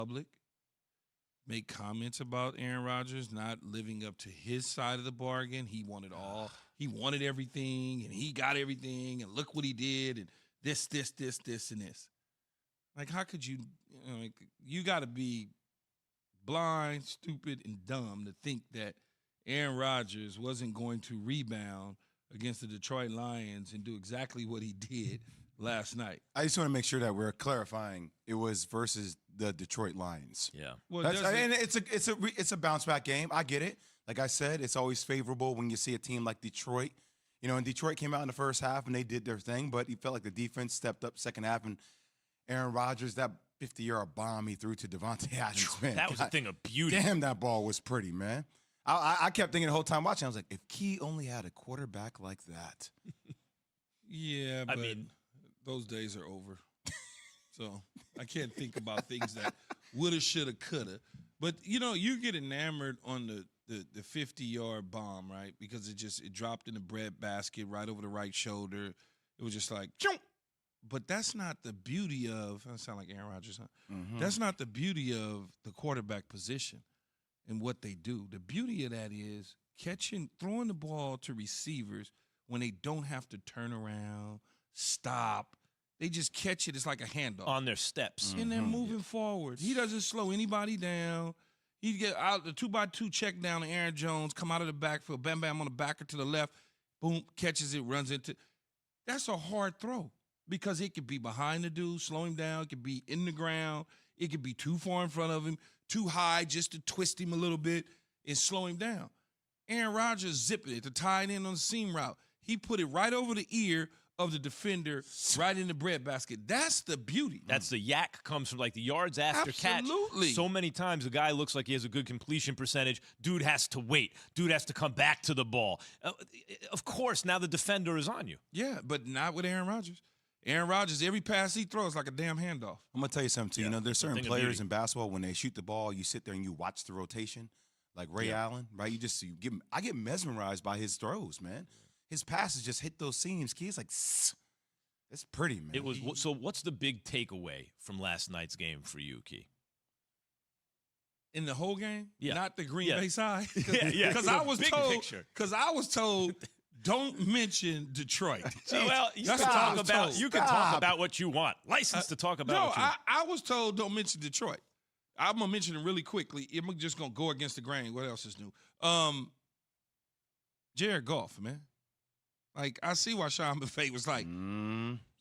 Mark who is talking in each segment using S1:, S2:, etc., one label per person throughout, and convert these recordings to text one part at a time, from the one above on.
S1: public make comments about Aaron Rodgers not living up to his side of the bargain. He wanted he wanted everything, and he got everything, and look what he did, and this, and this. Like, how could you, you got to be blind, stupid, and dumb to think that Aaron Rodgers wasn't going to rebound against the Detroit Lions and do exactly what he did last night.
S2: I just want to make sure that we're clarifying it was versus the Detroit Lions.
S3: Yeah.
S1: Well,
S2: and it's a bounce back game. I get it. Like I said, it's always favorable when you see a team like Detroit. And Detroit came out in the first half and they did their thing, but he felt like the defense stepped up second half, and Aaron Rodgers, that 50-yard bomb he threw to Devontae Adams, man.
S3: That was a thing of beauty.
S2: Damn, that ball was pretty, man. I kept thinking the whole time watching, I was like, if Key only had a quarterback like that.
S1: Yeah, but those days are over. So I can't think about things that woulda, shoulda, coulda. But, you get enamored on the 50-yard bomb, right? Because it dropped in the bread basket right over the right shoulder. It was just like, choom! But that's not the beauty of, I sound like Aaron Rodgers, huh?
S2: Mm-hmm.
S1: That's not the beauty of the quarterback position and what they do. The beauty of that is throwing the ball to receivers when they don't have to turn around, stop. They just catch it. It's like a handoff.
S3: On their steps.
S1: And they're moving forward. He doesn't slow anybody down. He get out the 2x2 check down to Aaron Jones, come out of the backfield, bam, bam, on the backer to the left, boom, catches it, runs into. That's a hard throw. Because it could be behind the dude, slow him down. It could be in the ground. It could be too far in front of him, too high just to twist him a little bit and slow him down. Aaron Rodgers zipped it to tie it in on the seam route. He put it right over the ear of the defender, right in the breadbasket. That's the beauty.
S3: That's the yak comes from like the yards after
S1: Absolutely.
S3: catch. So many times a guy looks like he has a good completion percentage. Dude has to wait. Dude has to come back to the ball. Of course, now the defender is on you.
S1: Yeah, but not with Aaron Rodgers. Aaron Rodgers, every pass he throws like a damn handoff.
S2: I'm going to tell you something, too.
S3: Yeah,
S2: There's certain
S3: thing of
S2: players
S3: beauty.
S2: in basketball, when they shoot the ball, you sit there and you watch the rotation, like Ray Allen, right? I get mesmerized by his throws, man. His passes just hit those seams. Key is like, it's pretty, man.
S3: It was. So what's the big takeaway from last night's game for you, Key?
S1: In the whole game?
S3: Yeah.
S1: Not the Green Bay side?
S3: Yeah.
S1: Because
S3: The
S1: I was
S3: big
S1: told.
S3: picture.
S1: Because I was told, don't mention Detroit.
S3: Well, you can
S1: That's what I
S3: talk
S1: was
S3: about.
S1: told.
S3: You can talk about what you want. License to talk about.
S1: No,
S3: what you want.
S1: I was told don't mention Detroit. I'm gonna mention it really quickly. I'm just gonna go against the grain. What else is new? Jared Goff, man. Like, I see why Sean McVay was like,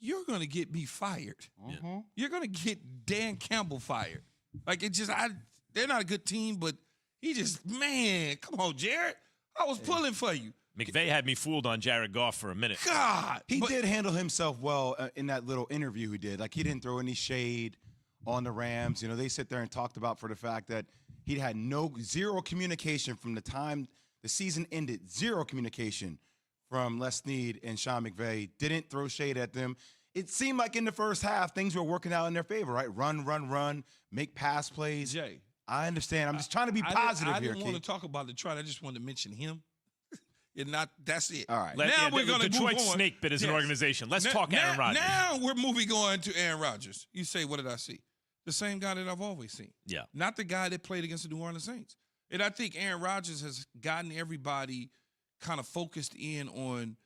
S1: you're gonna get me fired.
S3: Yeah.
S1: You're gonna get Dan Campbell fired. Like, they're not a good team, but he just, man, come on, Jared. I was pulling for you.
S3: McVay had me fooled on Jared Goff for a minute.
S1: God.
S2: He did handle himself well in that little interview he did. Like, he didn't throw any shade on the Rams. They sit there and talked about for the fact that he'd had zero communication from the time the season ended. Zero communication from Les Snead and Sean McVay. Didn't throw shade at them. It seemed like in the first half, things were working out in their favor, right? Run, make pass plays.
S1: Jay.
S2: I understand. I'm just trying to be positive
S1: I
S2: here,
S1: didn't want to
S2: Keith.
S1: talk about Detroit. I just wanted to mention him. That's it.
S2: All right.
S1: Now we're going to
S3: Detroit
S1: move on.
S3: snake bit as an organization. Let's talk Aaron Rodgers.
S1: Now we're moving on to Aaron Rodgers. You say, what did I see? The same guy that I've always seen.
S3: Yeah.
S1: Not the guy that played against the New Orleans Saints. And I think Aaron Rodgers has gotten everybody kind of focused in on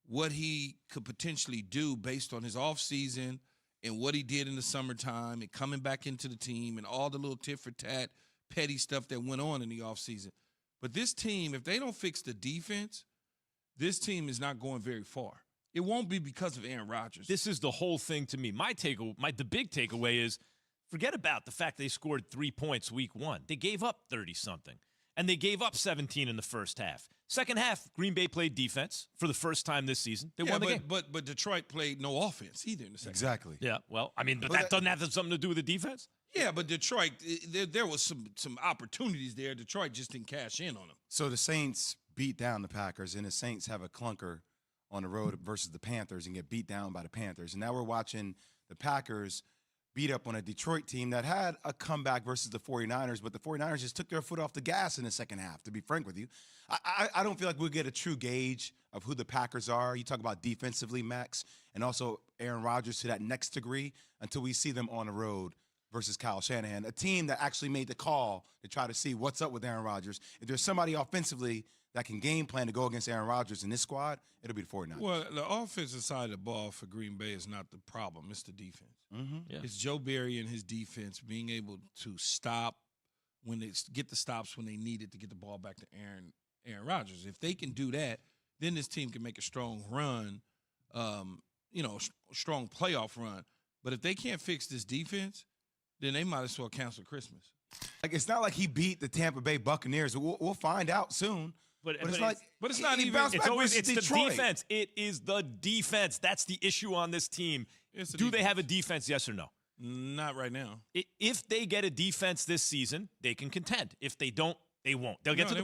S1: what he could potentially do based on his offseason and what he did in the summertime and coming back into the team and all the little tit-for-tat petty stuff that went on in the offseason. But this team, if they don't fix the defense, this team is not going very far. It won't be because of Aaron Rodgers.
S3: This is the whole thing to me. The big takeaway is forget about the fact they scored 3 points week one. They gave up 30-something, and they gave up 17 in the first half. Second half, Green Bay played defense for the first time this season. They won the game.
S1: But Detroit played no offense either in the second.
S2: Exactly.
S3: Yeah, well, but that doesn't have something to do with the defense?
S1: Yeah, but Detroit, there was some opportunities there. Detroit just didn't cash in on them.
S2: So the Saints beat down the Packers, and the Saints have a clunker on the road versus the Panthers and get beat down by the Panthers. And now we're watching the Packers beat up on a Detroit team that had a comeback versus the 49ers, but the 49ers just took their foot off the gas in the second half, to be frank with you. I don't feel like we'll get a true gauge of who the Packers are. You talk about defensively, Max, and also Aaron Rodgers to that next degree until we see them on the road versus Kyle Shanahan, a team that actually made the call to try to see what's up with Aaron Rodgers. If there's somebody offensively that can game plan to go against Aaron Rodgers in this squad, it'll be the 49ers.
S1: Well, the offensive side of the ball for Green Bay is not the problem. It's the defense.
S3: Yeah.
S1: It's Joe Barry and his defense being able to stop when they get the stops when they need it to get the ball back to Aaron Rodgers. If they can do that, then this team can make a strong run, strong playoff run. But if they can't fix this defense, then they might as well cancel Christmas.
S2: Like, it's not like he beat the Tampa Bay Buccaneers. We'll find out soon.
S3: But
S2: it's
S1: not
S2: he
S1: even-
S2: bounced
S3: It's
S2: back
S3: always
S2: versus
S3: it's the
S2: Detroit.
S3: defense. It is the defense. That's the issue on this team.
S1: It's the
S3: Do they
S1: defense.
S3: have a defense? Yes or no?
S1: Not right now.
S3: If they get a defense this season, they can contend. If they don't, they won't. They'll get
S1: No,
S3: to
S1: they
S3: the